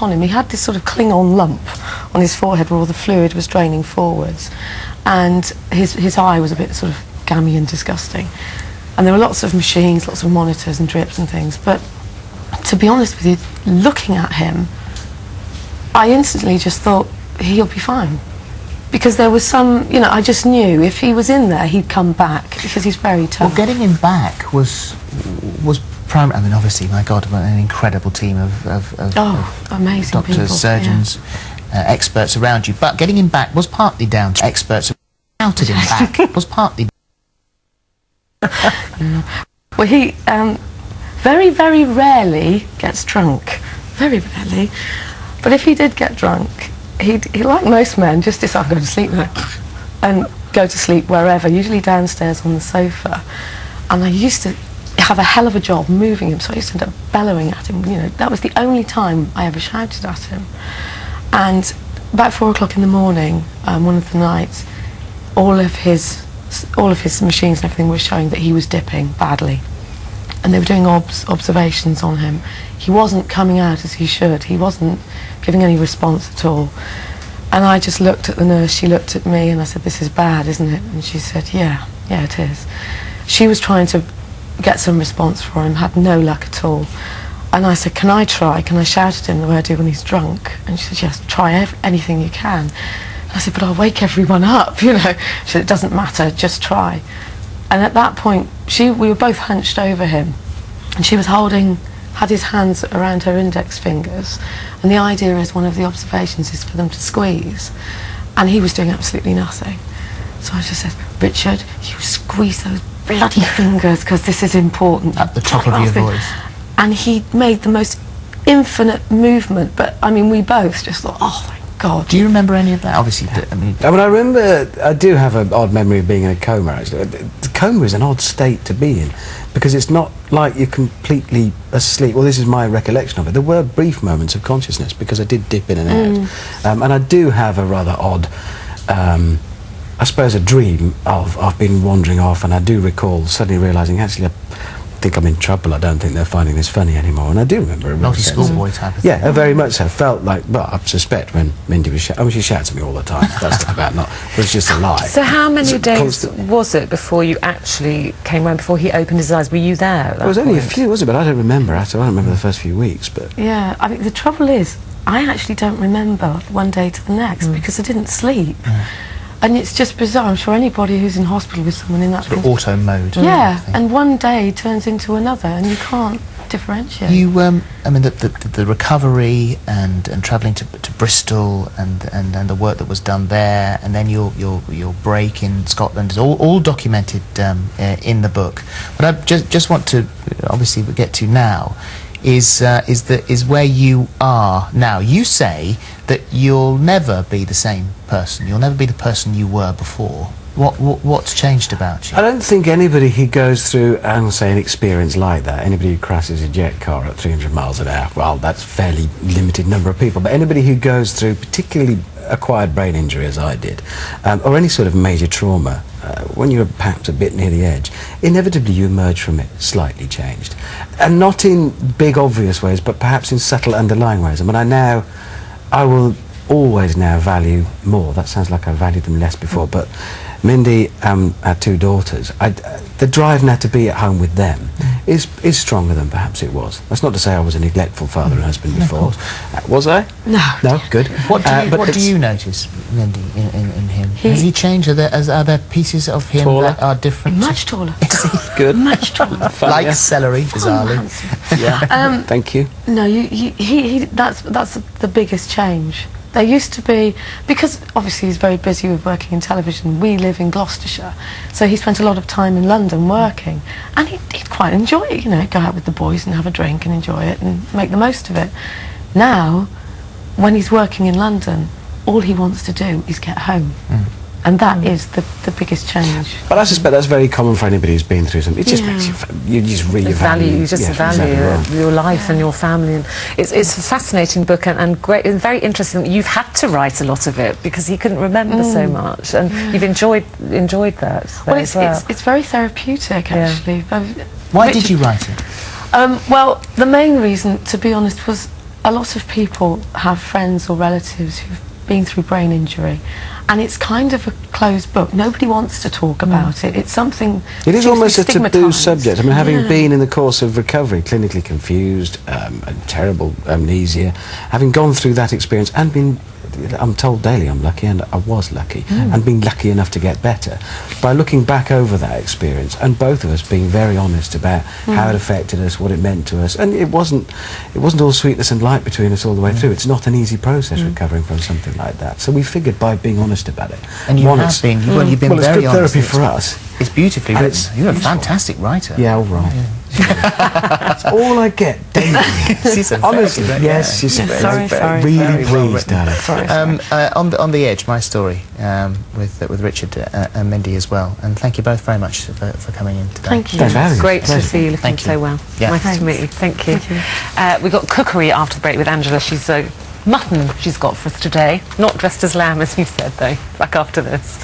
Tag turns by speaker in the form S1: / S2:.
S1: back on him, he had this sort of Klingon lump on his forehead where all the fluid was draining forwards, and his eye was a bit sort of gammy and disgusting. And there were lots of machines, lots of monitors and drips and things, but to be honest with you, looking at him, I instantly just thought, he'll be fine. Because there was some, you know, I just knew if he was in there, he'd come back, because he's very tough.
S2: Well, getting him back was primary. I mean, obviously, my God, an incredible team of
S1: amazing
S2: doctors,
S1: people,
S2: surgeons, experts around you. But getting him back was partly down to experts who shouted him back. Was partly.
S1: Well, he very, very rarely gets drunk. Very rarely. But if he did get drunk, he like most men, just decide to go to sleep now and go to sleep wherever, usually downstairs on the sofa. And I used to have a hell of a job moving him, so I used to end up bellowing at him. You know, that was the only time I ever shouted at him. And about 4 o'clock in the morning, one of the nights, all of his machines and everything were showing that he was dipping badly, and they were doing observations on him. He wasn't coming out as he should. He wasn't giving any response at all. And I just looked at the nurse, she looked at me, and I said, "This is bad, isn't it?" And she said, yeah, it is. She was trying to get some response for him, had no luck at all. And I said, can I shout at him the way I do when he's drunk? And she said, yes, try anything you can. And I said, but I'll wake everyone up, you know. She said, it doesn't matter, just try. And at that point, we were both hunched over him, and she was had his hands around her index fingers, and the idea is one of the observations is for them to squeeze, and he was doing absolutely nothing. So I just said, Richard, you squeeze those bloody fingers, because this is important.
S2: At the top of your voice.
S1: And he made the most infinite movement, but I mean, we both just thought, oh my God.
S2: Do you remember any of that? Obviously, I mean,
S3: I remember, I do have an odd memory of being in a coma, actually. The coma is an odd state to be in, because it's not like you're completely asleep. Well, this is my recollection of it. There were brief moments of consciousness, because I did dip in and out. And I do have a rather odd, I suppose, a dream of being wandering off, and I do recall suddenly realising, actually, I think I'm in trouble. I don't think they're finding this funny anymore. And I do remember a
S2: naughty schoolboy type of thing.
S3: Yeah, very much so. Felt like, well, I suspect when Mindy was shouting, she shouts at me all the time. That's about not, but it's just a lie.
S4: So how many days was it before you actually came around, before he opened his eyes? Were you there?
S3: It was only a few, was it? But I don't remember. I don't remember the first few weeks. But
S1: yeah, I mean, the trouble is, I actually don't remember one day to the next because I didn't sleep. And it's just bizarre. I'm sure anybody who's in hospital with someone in that
S2: sort of auto mode.
S1: Yeah, and one day turns into another, and you can't differentiate.
S2: You, I mean, the recovery and travelling to Bristol and the work that was done there, and then your break in Scotland is all documented in the book. But I just want to obviously get to now is where you are now. You say that you'll never be the same person. You'll never be the person you were before. What's changed about you?
S3: I don't think anybody who goes through, say, an experience like that, anybody who crashes a jet car at 300 miles an hour, well, that's a fairly limited number of people, but anybody who goes through particularly acquired brain injury, as I did, or any sort of major trauma, when you're perhaps a bit near the edge, inevitably you emerge from it slightly changed. And not in big obvious ways, but perhaps in subtle underlying ways. I mean, I will always now value more. That sounds like I valued them less before, but Mindy, our two daughters, the drive now to be at home with them is stronger than perhaps it was. That's not to say I was a neglectful father and husband before. Was I?
S1: No.
S3: No? Good.
S2: What do you notice, Mindy, in him? Has he changed? Are there pieces of him that are different?
S1: Much taller.
S3: Good.
S1: Much taller.
S2: Like celery, bizarrely.
S3: Yeah. Thank you.
S1: No, that's the biggest change. There used to be, because obviously he's very busy with working in television, we live in Gloucestershire, so he spent a lot of time in London working, and he'd quite enjoy it, you know, go out with the boys and have a drink and enjoy it and make the most of it. Now, when he's working in London, all he wants to do is get home. And that is the biggest change.
S3: But I suspect that's very common for anybody who's been through something. It just makes you just reevaluate.
S4: You just value your life and your family. And it's a fascinating book and great and very interesting that you've had to write a lot of it because he couldn't remember so much, and you've enjoyed that.
S1: Well, it's very therapeutic actually.
S2: Why did you write it?
S1: Well, the main reason, to be honest, was a lot of people have friends or relatives who've been through brain injury, and it's kind of a closed book. Nobody wants to talk about it. It's something.
S3: It is almost a taboo
S1: stigmatised.
S3: subject. I mean, having been in the course of recovery, clinically confused, and terrible amnesia, having gone through that experience and been, I'm told daily I'm lucky, and I was lucky, and been lucky enough to get better. By looking back over that experience, and both of us being very honest about how it affected us, what it meant to us, and it wasn't all sweetness and light between us all the way through. It's not an easy process recovering from something like that. So we figured by being honest about it.
S2: And you have been, you've been
S3: well, it's
S2: very
S3: good
S2: honest.
S3: therapy for us.
S2: It's beautifully
S3: And
S2: written.
S3: it's
S2: You're a
S3: useful.
S2: fantastic writer.
S3: Yeah, all right. That's all I get daily.
S2: She's a very
S3: Honestly,
S2: good-
S3: yes,
S2: yeah.
S3: she's
S1: Sorry, sorry.
S3: really
S2: Very well
S3: pleased,
S2: written.
S3: darling.
S2: On the Edge, my story with Richard and Mindy as well. And thank you both very much for coming in today.
S1: Thank you.
S3: Thanks for having us.
S4: Great to
S3: Pleasure.
S4: see you looking
S2: Thank you.
S4: so well.
S2: Yeah.
S4: Nice to meet you. Thank you. We've got cookery after the break with Angela. She's mutton she's got for us today. Not dressed as lamb, as you said, though. Back after this.